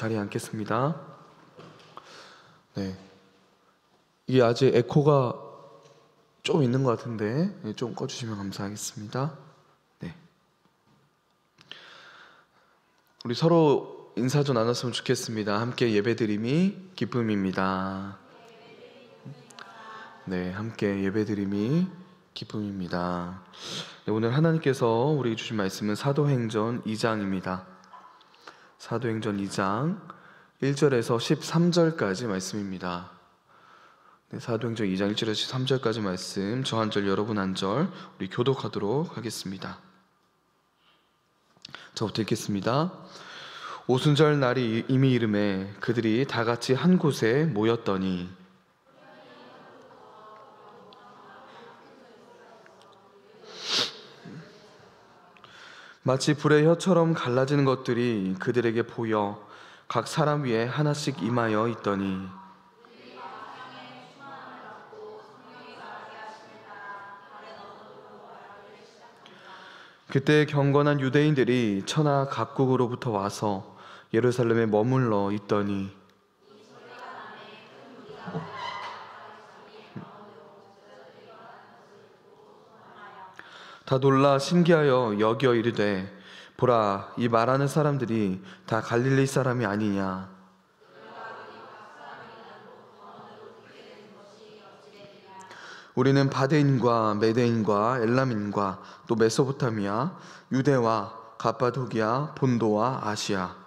자리에 앉겠습니다. 네, 이게 아직 에코가 좀 있는 것 같은데 좀 꺼주시면 감사하겠습니다. 네, 우리 서로 인사 좀 나눴으면 좋겠습니다. 함께 예배드림이 기쁨입니다. 네, 함께 예배드림이 기쁨입니다. 네, 오늘 하나님께서 우리에게 주신 말씀은 사도행전 2장입니다. 사도행전 2장 1절에서 13절까지 말씀입니다. 네, 사도행전 2장 1절에서 13절까지 말씀, 저 한 절 여러분 한 절 우리 교독하도록 하겠습니다. 저부터 읽겠습니다. 오순절 날이 이미 이름에 그들이 다 같이 한 곳에 모였더니 마치 불의 혀처럼 갈라지는 것들이 그들에게 보여 각 사람 위에 하나씩 임하여 있더니 그때 경건한 유대인들이 천하 각국으로부터 와서 예루살렘에 머물러 있더니 다 놀라 신기하여 여겨 이르되 보라, 이 말하는 사람들이 다 갈릴리 사람이 아니냐. 우리는 바데인과 메데인과 엘람인과 또 메소포타미아, 유대와 갑바도기아, 본도와 아시아,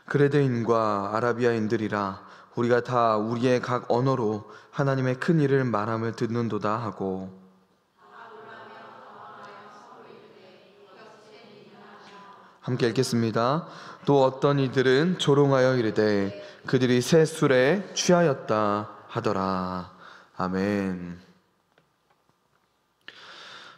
그레데인과 아라비아인들이라 우리가 다 우리의 각 언어로 하나님의 큰 일을 말함을 듣는도다 하고 함께 읽겠습니다. 또 어떤 이들은 조롱하여 이르되 그들이 새 술에 취하였다 하더라. 아멘.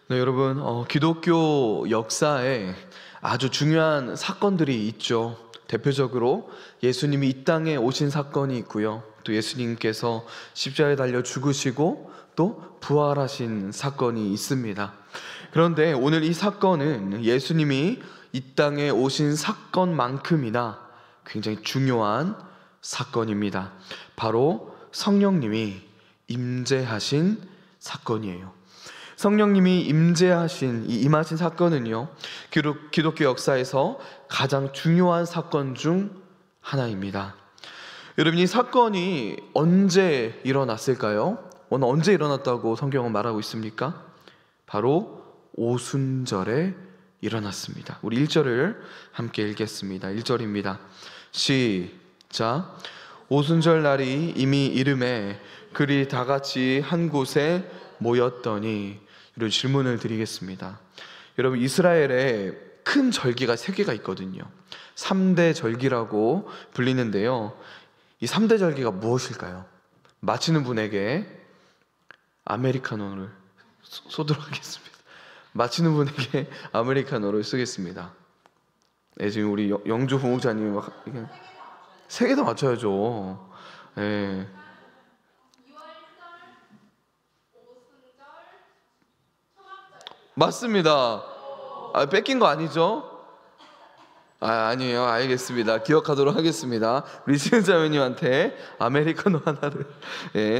네, 여러분, 기독교 역사에 아주 중요한 사건들이 있죠. 대표적으로 예수님이 이 땅에 오신 사건이 있고요. 또 예수님께서 십자가에 달려 죽으시고 또 부활하신 사건이 있습니다. 그런데 오늘 이 사건은 예수님이 이 땅에 오신 사건만큼이나 굉장히 중요한 사건입니다. 바로 성령님이 임재하신 사건이에요. 성령님이 임하신 사건은요, 기독교 역사에서 가장 중요한 사건 중 하나입니다. 여러분, 이 사건이 언제 일어났을까요? 오늘 언제 일어났다고 성경은 말하고 있습니까? 바로 오순절에 일어났습니다. 우리 1절을 함께 읽겠습니다. 1절입니다. 시작. 오순절 날이 이미 이름에 그리 다 같이 한 곳에 모였더니, 이런 질문을 드리겠습니다. 여러분, 이스라엘에 큰 절기가 3개가 있거든요. 3대 절기라고 불리는데요. 이 3대 절기가 무엇일까요? 맞히는 분에게 아메리카노를 쏘도록 하겠습니다. 맞히는 분에게 아메리카노를 쓰겠습니다. 네, 지금 우리 영주 부목자님이 막 3개 다 맞춰야죠. 네. 맞습니다. 뺏긴 거 아니죠? 아니에요. 알겠습니다. 기억하도록 하겠습니다. 우리 시은자매님한테 아메리카노 하나를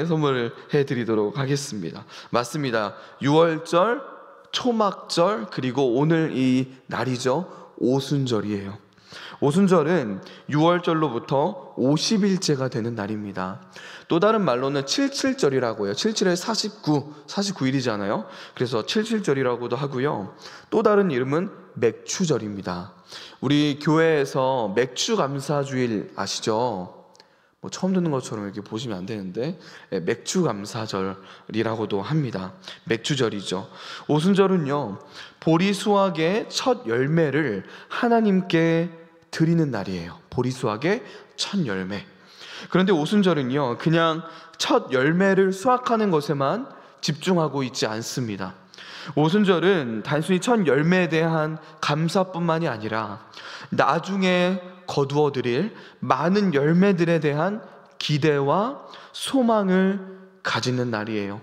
선물을 해드리도록 하겠습니다. 맞습니다. 6월절, 초막절, 그리고 오늘 이 날이죠. 오순절이에요. 오순절은 6월절로부터 50일째가 되는 날입니다. 또 다른 말로는 77절이라고 해요. 77에 49일이잖아요. 그래서 77절이라고도 하고요. 또 다른 이름은 맥추절입니다. 우리 교회에서 맥추감사주일 아시죠? 뭐 처음 듣는 것처럼 이렇게 보시면 안 되는데, 맥추감사절이라고도 합니다. 맥추절이죠. 오순절은요, 보리 수확의 첫 열매를 하나님께 드리는 날이에요. 보리 수확의 첫 열매. 그런데 오순절은요, 그냥 첫 열매를 수확하는 것에만 집중하고 있지 않습니다. 오순절은 단순히 첫 열매에 대한 감사뿐만이 아니라 나중에 거두어드릴 많은 열매들에 대한 기대와 소망을 가지는 날이에요.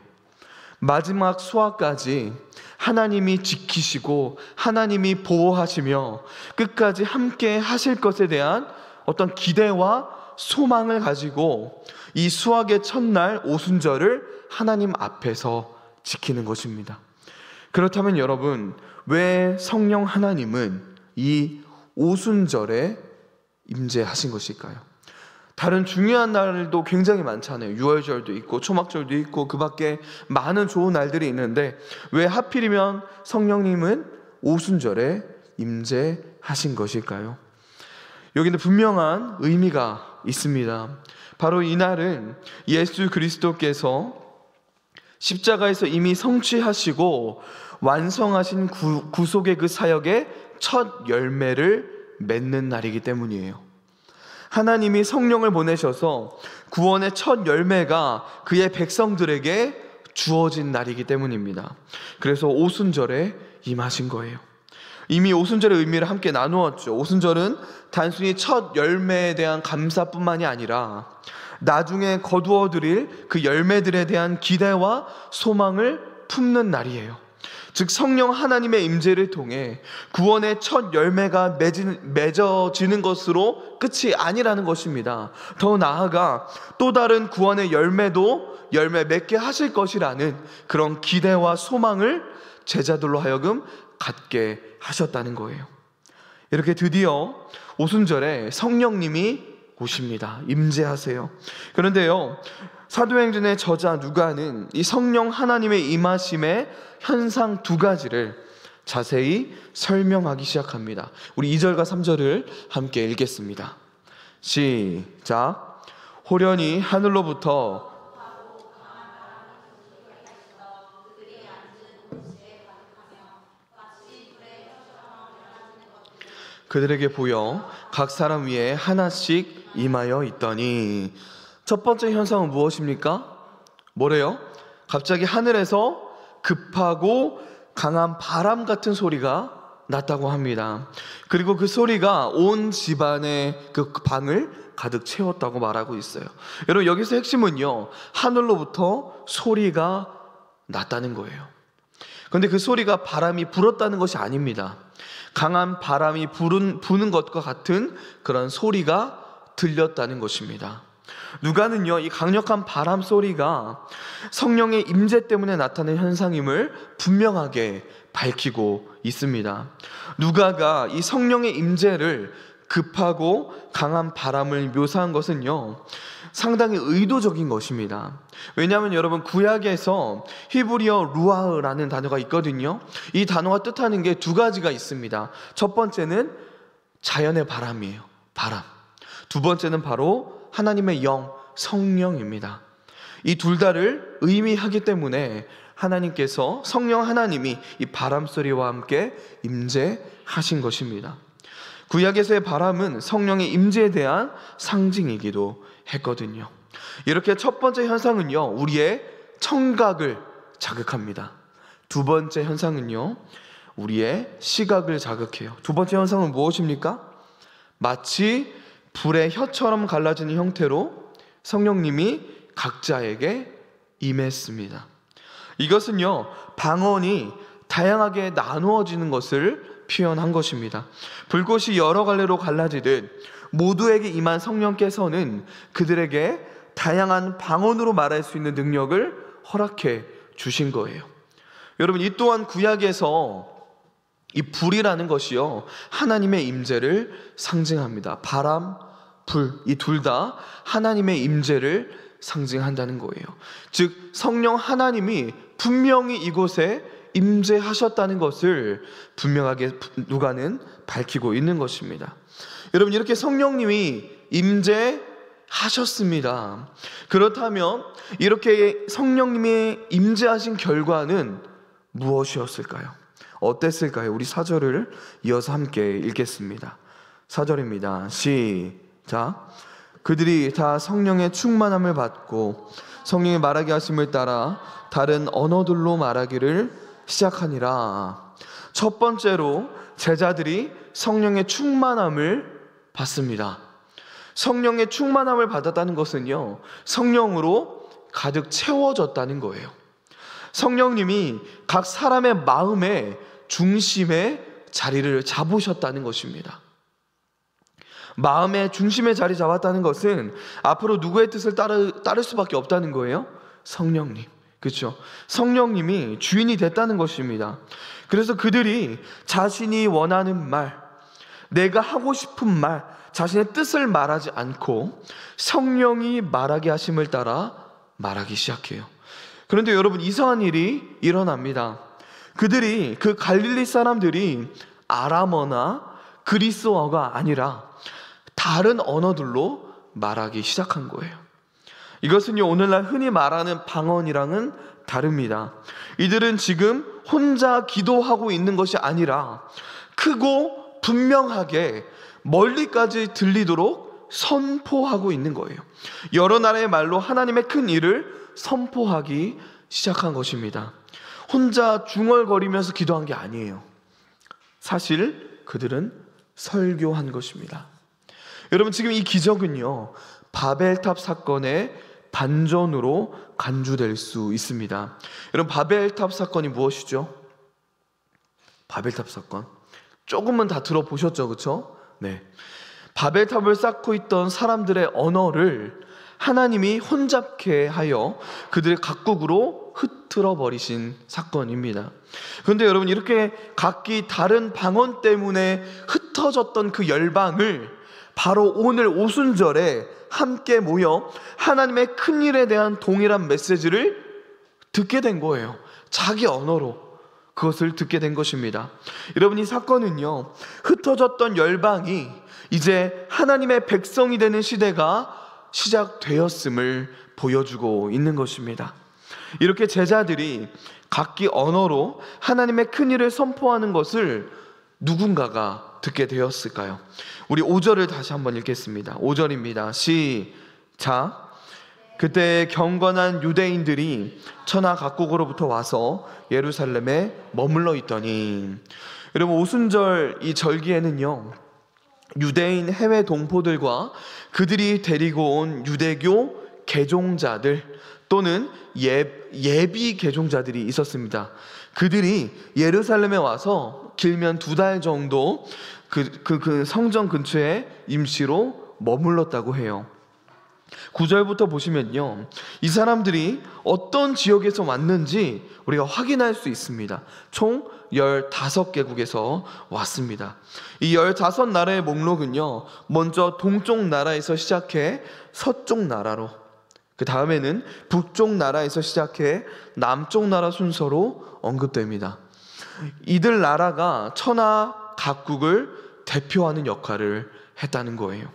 마지막 수학까지 하나님이 지키시고 하나님이 보호하시며 끝까지 함께 하실 것에 대한 어떤 기대와 소망을 가지고 이 수학의 첫날 오순절을 하나님 앞에서 지키는 것입니다. 그렇다면 여러분, 왜 성령 하나님은 이 오순절에 임재하신 것일까요? 다른 중요한 날도 굉장히 많잖아요. 유월절도 있고 초막절도 있고 그 밖에 많은 좋은 날들이 있는데 왜 하필이면 성령님은 오순절에 임재하신 것일까요? 여기는 분명한 의미가 있습니다. 바로 이날은 예수 그리스도께서 십자가에서 이미 성취하시고 완성하신 구속의 그 사역의 첫 열매를 맺는 날이기 때문이에요. 하나님이 성령을 보내셔서 구원의 첫 열매가 그의 백성들에게 주어진 날이기 때문입니다. 그래서 오순절에 임하신 거예요. 이미 오순절의 의미를 함께 나누었죠. 오순절은 단순히 첫 열매에 대한 감사뿐만이 아니라 나중에 거두어드릴 그 열매들에 대한 기대와 소망을 품는 날이에요. 즉 성령 하나님의 임재를 통해 구원의 첫 열매가 맺어지는 것으로 끝이 아니라는 것입니다. 더 나아가 또 다른 구원의 열매도 열매 맺게 하실 것이라는 그런 기대와 소망을 제자들로 하여금 갖게 하셨다는 거예요. 이렇게 드디어 오순절에 성령님이 오십니다. 임재하세요. 그런데요, 사도행전의 저자 누가는 이 성령 하나님의 임하심의 현상 두 가지를 자세히 설명하기 시작합니다. 우리 2절과 3절을 함께 읽겠습니다. 시작. 호련히 하늘로부터 그들에게 보여 각 사람 위에 하나씩 임하여 있더니, 첫 번째 현상은 무엇입니까? 뭐래요? 갑자기 하늘에서 급하고 강한 바람 같은 소리가 났다고 합니다. 그리고 그 소리가 온 집안의 그 방을 가득 채웠다고 말하고 있어요. 여러분, 여기서 핵심은요, 하늘로부터 소리가 났다는 거예요. 그런데 그 소리가 바람이 불었다는 것이 아닙니다. 강한 바람이 부는 것과 같은 그런 소리가 들렸다는 것입니다. 누가는요, 이 강력한 바람 소리가 성령의 임재 때문에 나타난 현상임을 분명하게 밝히고 있습니다. 누가가 이 성령의 임재를 급하고 강한 바람을 묘사한 것은요, 상당히 의도적인 것입니다. 왜냐하면 여러분, 구약에서 히브리어 루아흐라는 단어가 있거든요. 이 단어가 뜻하는 게 두 가지가 있습니다. 첫 번째는 자연의 바람이에요. 바람. 두 번째는 바로 하나님의 영, 성령입니다. 이 둘 다를 의미하기 때문에 하나님께서, 성령 하나님이 이 바람 소리와 함께 임재하신 것입니다. 구약에서의 바람은 성령의 임재에 대한 상징이기도 했거든요. 이렇게 첫 번째 현상은요, 우리의 청각을 자극합니다. 두 번째 현상은요, 우리의 시각을 자극해요. 두 번째 현상은 무엇입니까? 마치 불의 혀처럼 갈라지는 형태로 성령님이 각자에게 임했습니다. 이것은요, 방언이 다양하게 나누어지는 것을 표현한 것입니다. 불꽃이 여러 갈래로 갈라지듯 모두에게 임한 성령께서는 그들에게 다양한 방언으로 말할 수 있는 능력을 허락해 주신 거예요. 여러분, 이 또한 구약에서 이 불이라는 것이요, 하나님의 임재를 상징합니다. 바람, 불, 이 둘 다 하나님의 임재를 상징한다는 거예요. 즉 성령 하나님이 분명히 이곳에 임재하셨다는 것을 분명하게 누가는 밝히고 있는 것입니다. 여러분, 이렇게 성령님이 임재하셨습니다. 그렇다면 이렇게 성령님이 임재하신 결과는 무엇이었을까요? 어땠을까요? 우리 4절을 이어서 함께 읽겠습니다. 4절입니다. 시작. 그들이 다 성령의 충만함을 받고 성령이 말하게 하심을 따라 다른 언어들로 말하기를 시작하니라. 첫 번째로 제자들이 성령의 충만함을 받습니다. 성령의 충만함을 받았다는 것은요, 성령으로 가득 채워졌다는 거예요. 성령님이 각 사람의 마음의 중심에 자리를 잡으셨다는 것입니다. 마음의 중심에 자리 잡았다는 것은 앞으로 누구의 뜻을 따를 수밖에 없다는 거예요? 성령님. 그렇죠? 성령님이 주인이 됐다는 것입니다. 그래서 그들이 자신이 원하는 말, 내가 하고 싶은 말, 자신의 뜻을 말하지 않고 성령이 말하게 하심을 따라 말하기 시작해요. 그런데 여러분, 이상한 일이 일어납니다. 그들이, 그 갈릴리 사람들이 아람어나 그리스어가 아니라 다른 언어들로 말하기 시작한 거예요. 이것은요, 오늘날 흔히 말하는 방언이랑은 다릅니다. 이들은 지금 혼자 기도하고 있는 것이 아니라 크고 분명하게 멀리까지 들리도록 선포하고 있는 거예요. 여러 나라의 말로 하나님의 큰 일을 선포하기 시작한 것입니다. 혼자 중얼거리면서 기도한 게 아니에요. 사실 그들은 설교한 것입니다. 여러분, 지금 이 기적은요, 바벨탑 사건의 반전으로 간주될 수 있습니다. 여러분, 바벨탑 사건이 무엇이죠? 바벨탑 사건 조금은 다 들어보셨죠, 그렇죠? 네. 바벨탑을 쌓고 있던 사람들의 언어를 하나님이 혼잡케 하여 그들의 각국으로 흩트러 버리신 사건입니다. 그런데 여러분, 이렇게 각기 다른 방언 때문에 흩어졌던 그 열방을 바로 오늘 오순절에 함께 모여 하나님의 큰 일에 대한 동일한 메시지를 듣게 된 거예요. 자기 언어로 그것을 듣게 된 것입니다. 여러분, 이 사건은요, 흩어졌던 열방이 이제 하나님의 백성이 되는 시대가 시작되었음을 보여주고 있는 것입니다. 이렇게 제자들이 각기 언어로 하나님의 큰 일을 선포하는 것을 누군가가 듣게 되었을까요? 우리 5절을 다시 한번 읽겠습니다. 5절입니다. 시작. 그때 경건한 유대인들이 천하 각국으로부터 와서 예루살렘에 머물러 있더니, 여러분, 오순절 이 절기에는요, 유대인 해외 동포들과 그들이 데리고 온 유대교 개종자들 또는 예비 개종자들이 있었습니다. 그들이 예루살렘에 와서 길면 2달 정도 그 성전 근처에 임시로 머물렀다고 해요. 9절부터 보시면요, 이 사람들이 어떤 지역에서 왔는지 우리가 확인할 수 있습니다. 총 15개국에서 왔습니다. 이 15나라의 목록은요, 먼저 동쪽 나라에서 시작해 서쪽 나라로, 그 다음에는 북쪽 나라에서 시작해 남쪽 나라 순서로 언급됩니다. 이들 나라가 천하 각국을 대표하는 역할을 했다는 거예요.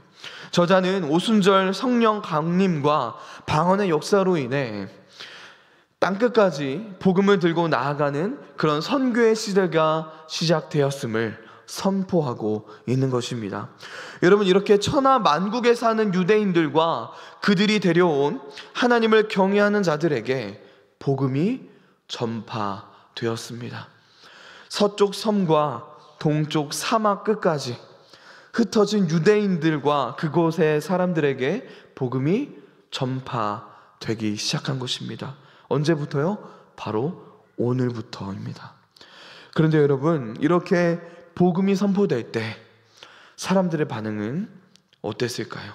저자는 오순절 성령 강림과 방언의 역사로 인해 땅끝까지 복음을 들고 나아가는 그런 선교의 시대가 시작되었음을 선포하고 있는 것입니다. 여러분, 이렇게 천하 만국에 사는 유대인들과 그들이 데려온 하나님을 경외하는 자들에게 복음이 전파되었습니다. 서쪽 섬과 동쪽 사막 끝까지 흩어진 유대인들과 그곳의 사람들에게 복음이 전파되기 시작한 것입니다. 언제부터요? 바로 오늘부터입니다. 그런데 여러분, 이렇게 복음이 선포될 때 사람들의 반응은 어땠을까요?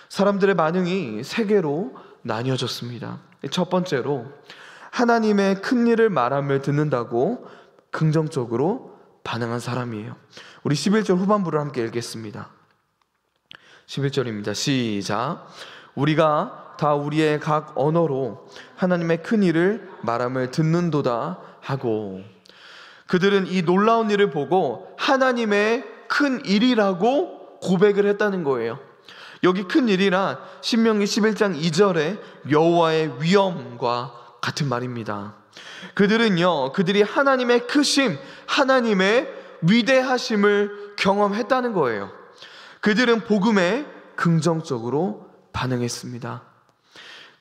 사람들의 반응이 3개로 나뉘어졌습니다. 첫 번째로, 하나님의 큰 일을 말함을 듣는다고 긍정적으로 반응한 사람이에요. 우리 11절 후반부를 함께 읽겠습니다. 11절입니다. 시작. 우리가 다 우리의 각 언어로 하나님의 큰 일을 말함을 듣는도다 하고, 그들은 이 놀라운 일을 보고 하나님의 큰 일이라고 고백을 했다는 거예요. 여기 큰 일이란 신명기 11장 2절에 여호와의 위엄과 같은 말입니다. 그들이 하나님의 크심, 하나님의 위대하심을 경험했다는 거예요. 그들은 복음에 긍정적으로 반응했습니다.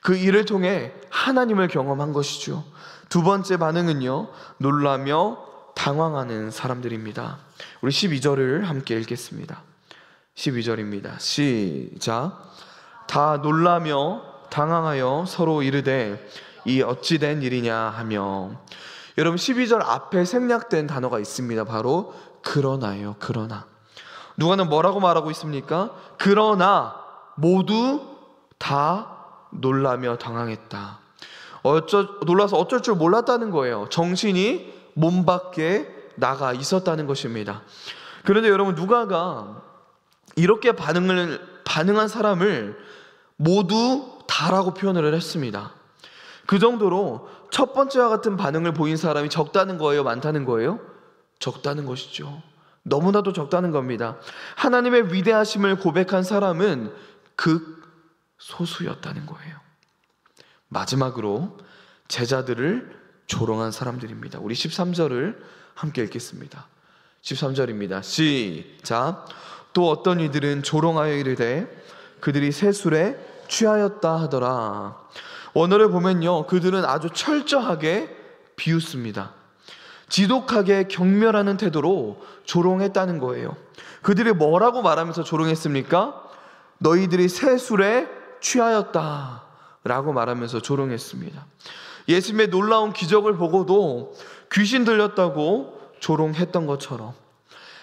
그 일을 통해 하나님을 경험한 것이죠. 두 번째 반응은요, 놀라며 당황하는 사람들입니다. 우리 12절을 함께 읽겠습니다. 12절입니다. 시작. 다 놀라며 당황하여 서로 이르되 이 어찌 된 일이냐 하며. 여러분 12절 앞에 생략된 단어가 있습니다. 바로 그러나요. 그러나. 누가는 뭐라고 말하고 있습니까? 그러나 모두 다 놀라며 당황했다. 놀라서 어쩔 줄 몰랐다는 거예요. 정신이 몸 밖에 나가 있었다는 것입니다. 그런데 여러분 누가가 이렇게 반응한 사람을 모두 다라고 표현을 했습니다. 그 정도로 첫 번째와 같은 반응을 보인 사람이 적다는 거예요? 많다는 거예요? 적다는 것이죠. 너무나도 적다는 겁니다. 하나님의 위대하심을 고백한 사람은 극소수였다는 거예요. 마지막으로 제자들을 조롱한 사람들입니다. 우리 13절을 함께 읽겠습니다. 13절입니다. 시작. 또 어떤 이들은 조롱하여 이르되 그들이 새 술에 취하였다 하더라. 원어를 보면요, 그들은 아주 철저하게 비웃습니다. 지독하게 경멸하는 태도로 조롱했다는 거예요. 그들이 뭐라고 말하면서 조롱했습니까? 너희들이 새 술에 취하였다 라고 말하면서 조롱했습니다. 예수님의 놀라운 기적을 보고도 귀신 들렸다고 조롱했던 것처럼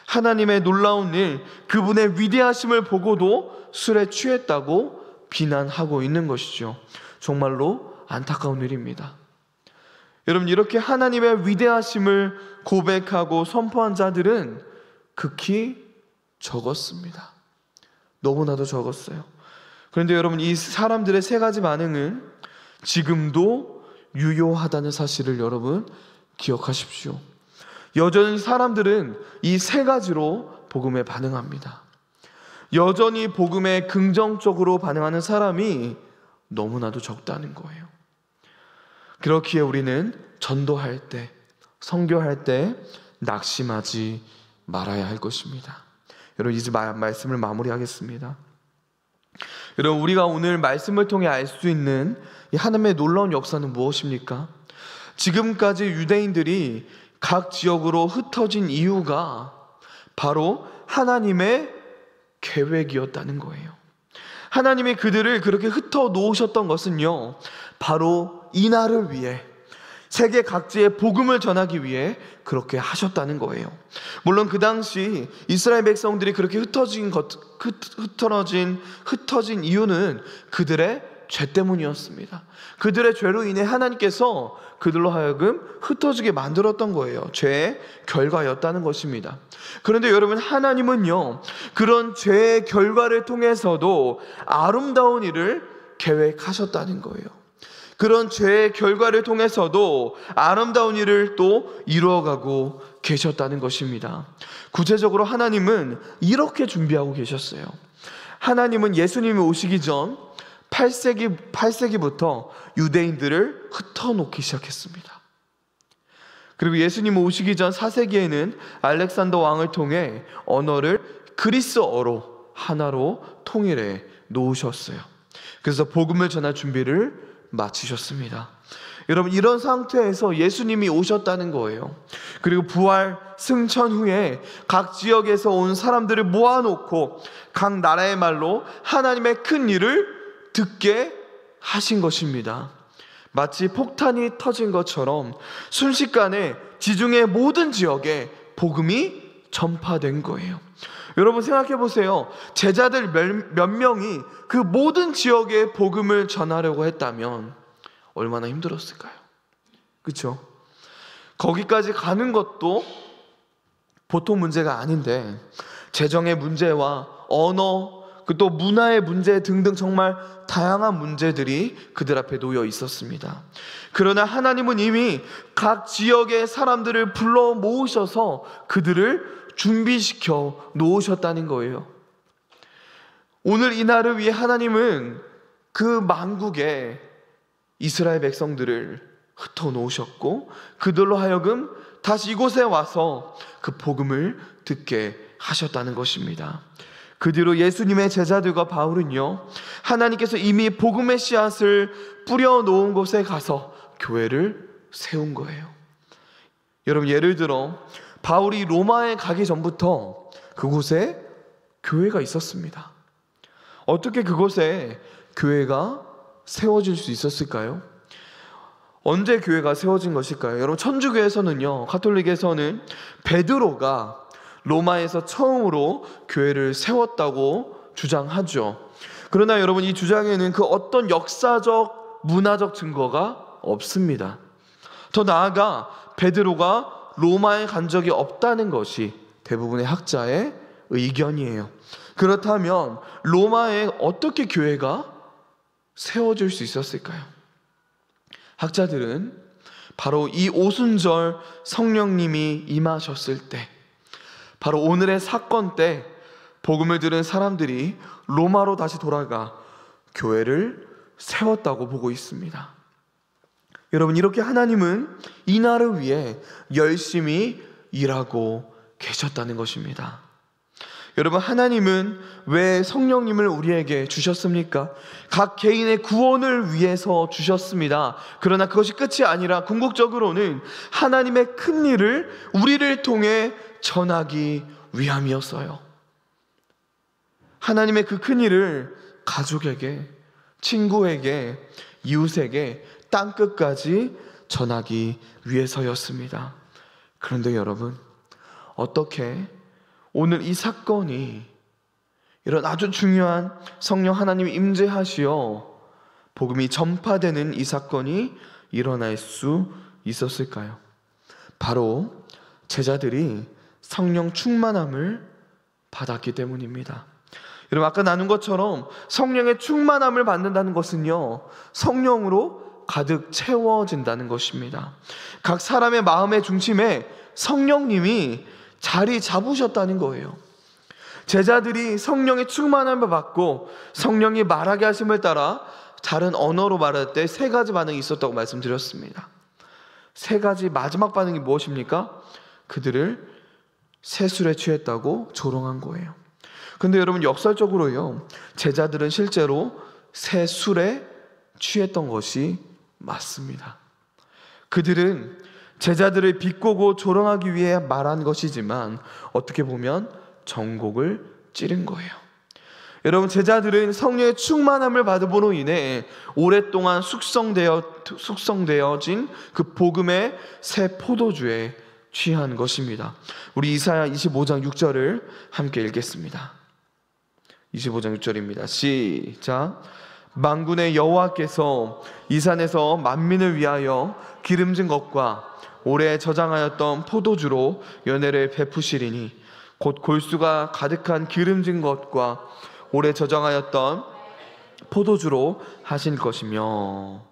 하나님의 놀라운 일, 그분의 위대하심을 보고도 술에 취했다고 비난하고 있는 것이죠. 정말로 안타까운 일입니다. 여러분, 이렇게 하나님의 위대하심을 고백하고 선포한 자들은 극히 적었습니다. 너무나도 적었어요. 그런데 여러분, 이 사람들의 세 가지 반응은 지금도 유효하다는 사실을 여러분 기억하십시오. 여전히 사람들은 이 세 가지로 복음에 반응합니다. 여전히 복음에 긍정적으로 반응하는 사람이 너무나도 적다는 거예요. 그렇기에 우리는 전도할 때, 선교할 때 낙심하지 말아야 할 것입니다. 여러분, 이제 말씀을 마무리하겠습니다. 여러분, 우리가 오늘 말씀을 통해 알 수 있는 이 하나님의 놀라운 역사는 무엇입니까? 지금까지 유대인들이 각 지역으로 흩어진 이유가 바로 하나님의 계획이었다는 거예요. 하나님이 그들을 그렇게 흩어 놓으셨던 것은요, 바로 이날을 위해, 세계 각지에 복음을 전하기 위해 그렇게 하셨다는 거예요. 물론 그 당시 이스라엘 백성들이 그렇게 흩어진 이유는 그들의 죄 때문이었습니다. 그들의 죄로 인해 하나님께서 그들로 하여금 흩어지게 만들었던 거예요. 죄의 결과였다는 것입니다. 그런데 여러분, 하나님은요, 그런 죄의 결과를 통해서도 아름다운 일을 계획하셨다는 거예요. 그런 죄의 결과를 통해서도 아름다운 일을 또 이루어가고 계셨다는 것입니다. 구체적으로 하나님은 이렇게 준비하고 계셨어요. 하나님은 예수님이 오시기 전 8세기부터 유대인들을 흩어놓기 시작했습니다. 그리고 예수님 오시기 전 4세기에는 알렉산더 왕을 통해 언어를 그리스어로 하나로 통일해 놓으셨어요. 그래서 복음을 전할 준비를 마치셨습니다. 여러분, 이런 상태에서 예수님이 오셨다는 거예요. 그리고 부활 승천 후에 각 지역에서 온 사람들을 모아놓고 각 나라의 말로 하나님의 큰 일을 듣게 하신 것입니다. 마치 폭탄이 터진 것처럼 순식간에 지중해 모든 지역에 복음이 전파된 거예요. 여러분, 생각해 보세요. 제자들 몇 명이 그 모든 지역에 복음을 전하려고 했다면 얼마나 힘들었을까요? 그렇죠? 거기까지 가는 것도 보통 문제가 아닌데 재정의 문제와 언어, 또 문화의 문제 등등 정말 다양한 문제들이 그들 앞에 놓여 있었습니다. 그러나 하나님은 이미 각 지역의 사람들을 불러 모으셔서 그들을 준비시켜 놓으셨다는 거예요. 오늘 이 날을 위해 하나님은 그 만국에 이스라엘 백성들을 흩어 놓으셨고 그들로 하여금 다시 이곳에 와서 그 복음을 듣게 하셨다는 것입니다. 그 뒤로 예수님의 제자들과 바울은요, 하나님께서 이미 복음의 씨앗을 뿌려 놓은 곳에 가서 교회를 세운 거예요. 여러분, 예를 들어 바울이 로마에 가기 전부터 그곳에 교회가 있었습니다. 어떻게 그곳에 교회가 세워질 수 있었을까요? 언제 교회가 세워진 것일까요? 여러분, 천주교에서는요, 가톨릭에서는 베드로가 로마에서 처음으로 교회를 세웠다고 주장하죠. 그러나 여러분, 이 주장에는 그 어떤 역사적, 문화적 증거가 없습니다. 더 나아가 베드로가 로마에 간 적이 없다는 것이 대부분의 학자의 의견이에요. 그렇다면 로마에 어떻게 교회가 세워질 수 있었을까요? 학자들은 바로 이 오순절 성령님이 임하셨을 때, 바로 오늘의 사건 때 복음을 들은 사람들이 로마로 다시 돌아가 교회를 세웠다고 보고 있습니다. 여러분, 이렇게 하나님은 이 날을 위해 열심히 일하고 계셨다는 것입니다. 여러분, 하나님은 왜 성령님을 우리에게 주셨습니까? 각 개인의 구원을 위해서 주셨습니다. 그러나 그것이 끝이 아니라 궁극적으로는 하나님의 큰 일을 우리를 통해 전하기 위함이었어요. 하나님의 그 큰 일을 가족에게, 친구에게, 이웃에게 땅끝까지 전하기 위해서였습니다. 그런데 여러분, 어떻게 오늘 이 사건이, 이런 아주 중요한 성령 하나님이 임재하시어 복음이 전파되는 이 사건이 일어날 수 있었을까요? 바로 제자들이 성령 충만함을 받았기 때문입니다. 여러분, 아까 나눈 것처럼 성령의 충만함을 받는다는 것은요, 성령으로 가득 채워진다는 것입니다. 각 사람의 마음의 중심에 성령님이 자리 잡으셨다는 거예요. 제자들이 성령의 충만함을 받고 성령이 말하게 하심을 따라 다른 언어로 말할 때 세 가지 반응이 있었다고 말씀드렸습니다. 세 가지 마지막 반응이 무엇입니까? 그들을 새 술에 취했다고 조롱한 거예요. 근데 여러분, 역설적으로요, 제자들은 실제로 새 술에 취했던 것이 맞습니다. 그들은 제자들을 비꼬고 조롱하기 위해 말한 것이지만 어떻게 보면 정곡을 찌른 거예요. 여러분, 제자들은 성령의 충만함을 받음으로 인해 오랫동안 숙성되어진 그 복음의 새 포도주에 취한 것입니다. 우리 이사야 25장 6절을 함께 읽겠습니다. 25장 6절입니다. 시작. 만군의 여호와께서 이 산에서 만민을 위하여 기름진 것과 오래 저장하였던 포도주로 연회를 베푸시리니 곧 골수가 가득한 기름진 것과 오래 저장하였던 포도주로 하실 것이며.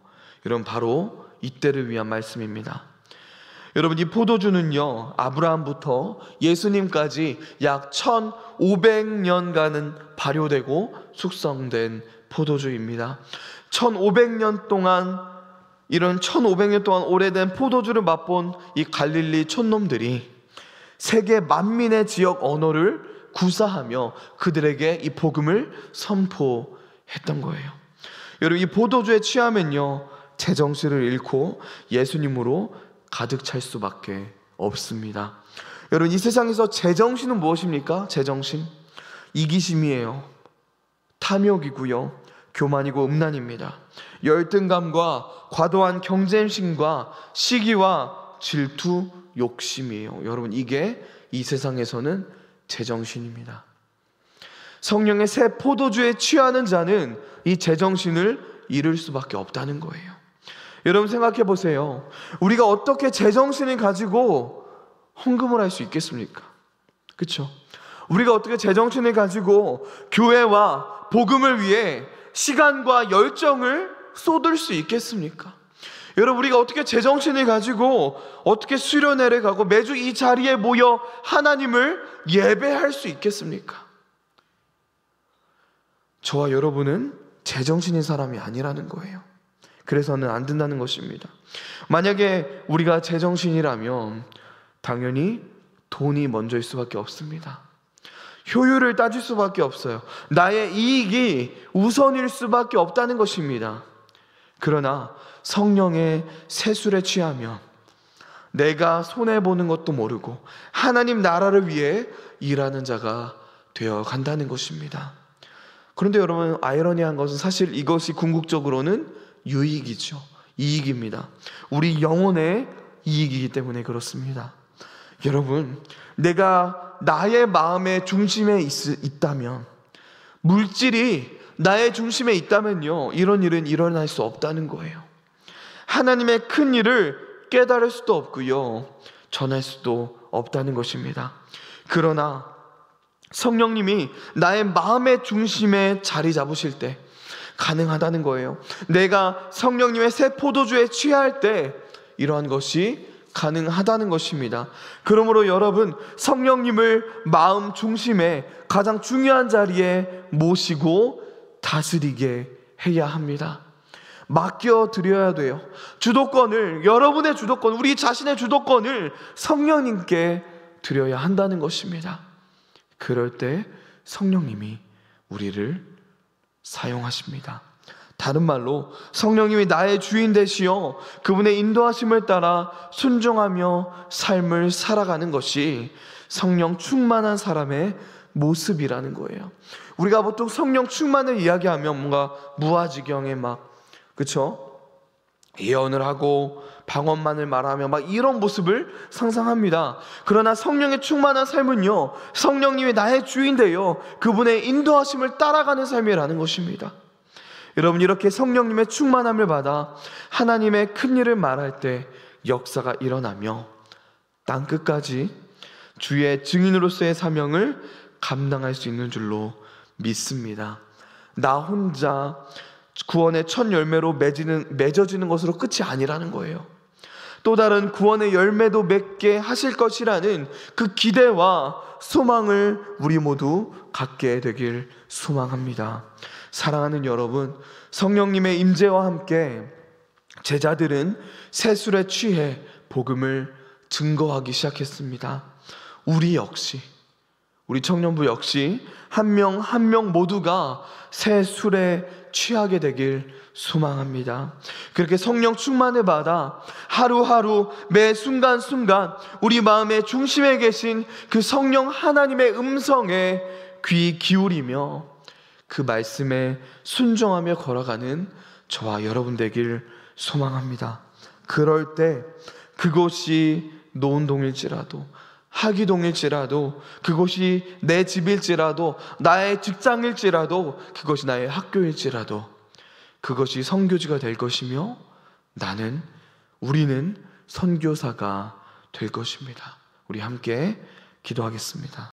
여러분, 바로 이때를 위한 말씀입니다. 여러분, 이 포도주는요, 아브라함부터 예수님까지 약 1500년간은 발효되고 숙성된 포도주입니다. 1500년 동안, 이런 1500년 동안 오래된 포도주를 맛본 이 갈릴리 촌놈들이 세계 만민의 지역 언어를 구사하며 그들에게 이 복음을 선포했던 거예요. 여러분, 이 포도주에 취하면요, 제정신을 잃고 예수님으로 가득 찰 수밖에 없습니다. 여러분, 이 세상에서 제정신은 무엇입니까? 제정신, 이기심이에요. 탐욕이고요, 교만이고 음란입니다. 열등감과 과도한 경쟁심과 시기와 질투, 욕심이에요. 여러분, 이게 이 세상에서는 제정신입니다. 성령의 새 포도주에 취하는 자는 이 제정신을 잃을 수밖에 없다는 거예요. 여러분, 생각해 보세요. 우리가 어떻게 제정신을 가지고 헌금을 할 수 있겠습니까? 그렇죠? 우리가 어떻게 제정신을 가지고 교회와 복음을 위해 시간과 열정을 쏟을 수 있겠습니까? 여러분, 우리가 어떻게 제정신을 가지고 어떻게 수련회를 가고 매주 이 자리에 모여 하나님을 예배할 수 있겠습니까? 저와 여러분은 제정신인 사람이 아니라는 거예요. 그래서는 안 된다는 것입니다. 만약에 우리가 제정신이라면 당연히 돈이 먼저일 수밖에 없습니다. 효율을 따질 수밖에 없어요. 나의 이익이 우선일 수밖에 없다는 것입니다. 그러나 성령의 세술에 취하면 내가 손해보는 것도 모르고 하나님 나라를 위해 일하는 자가 되어 간다는 것입니다. 그런데 여러분, 아이러니한 것은 사실 이것이 궁극적으로는 유익이죠. 이익입니다. 우리 영혼의 이익이기 때문에 그렇습니다. 여러분, 내가 나의 마음의 중심에 있다면, 물질이 나의 중심에 있다면요, 이런 일은 일어날 수 없다는 거예요. 하나님의 큰 일을 깨달을 수도 없고요, 전할 수도 없다는 것입니다. 그러나 성령님이 나의 마음의 중심에 자리 잡으실 때 가능하다는 거예요. 내가 성령님의 새 포도주에 취할 때 이러한 것이 가능하다는 것입니다. 그러므로 여러분, 성령님을 마음 중심에 가장 중요한 자리에 모시고 다스리게 해야 합니다. 맡겨드려야 돼요. 주도권을, 여러분의 주도권, 우리 자신의 주도권을 성령님께 드려야 한다는 것입니다. 그럴 때 성령님이 우리를 사용하십니다. 다른 말로 성령님이 나의 주인 되시어 그분의 인도하심을 따라 순종하며 삶을 살아가는 것이 성령 충만한 사람의 모습이라는 거예요. 우리가 보통 성령 충만을 이야기하면 뭔가 무아지경에 그쵸? 예언을 하고 방언만을 말하며 이런 모습을 상상합니다. 그러나 성령의 충만한 삶은요, 성령님이 나의 주인 되어 그분의 인도하심을 따라가는 삶이라는 것입니다. 여러분, 이렇게 성령님의 충만함을 받아 하나님의 큰 일을 말할 때 역사가 일어나며 땅끝까지 주의 증인으로서의 사명을 감당할 수 있는 줄로 믿습니다. 나 혼자 구원의 첫 열매로 맺어지는 것으로 끝이 아니라는 거예요. 또 다른 구원의 열매도 맺게 하실 것이라는 그 기대와 소망을 우리 모두 갖게 되길 소망합니다. 사랑하는 여러분, 성령님의 임재와 함께 제자들은 새 술에 취해 복음을 증거하기 시작했습니다. 우리 청년부 역시 한 명 한 명 모두가 새 술에 취하게 되길 소망합니다. 그렇게 성령 충만을 받아 하루하루 매 순간순간 우리 마음의 중심에 계신 그 성령 하나님의 음성에 귀 기울이며 그 말씀에 순종하며 걸어가는 저와 여러분 되길 소망합니다. 그럴 때 그곳이 노은동일지라도, 하기동일지라도, 그곳이 내 집일지라도, 나의 직장일지라도, 그것이 나의 학교일지라도 그것이 선교지가 될 것이며 우리는 선교사가 될 것입니다. 우리 함께 기도하겠습니다.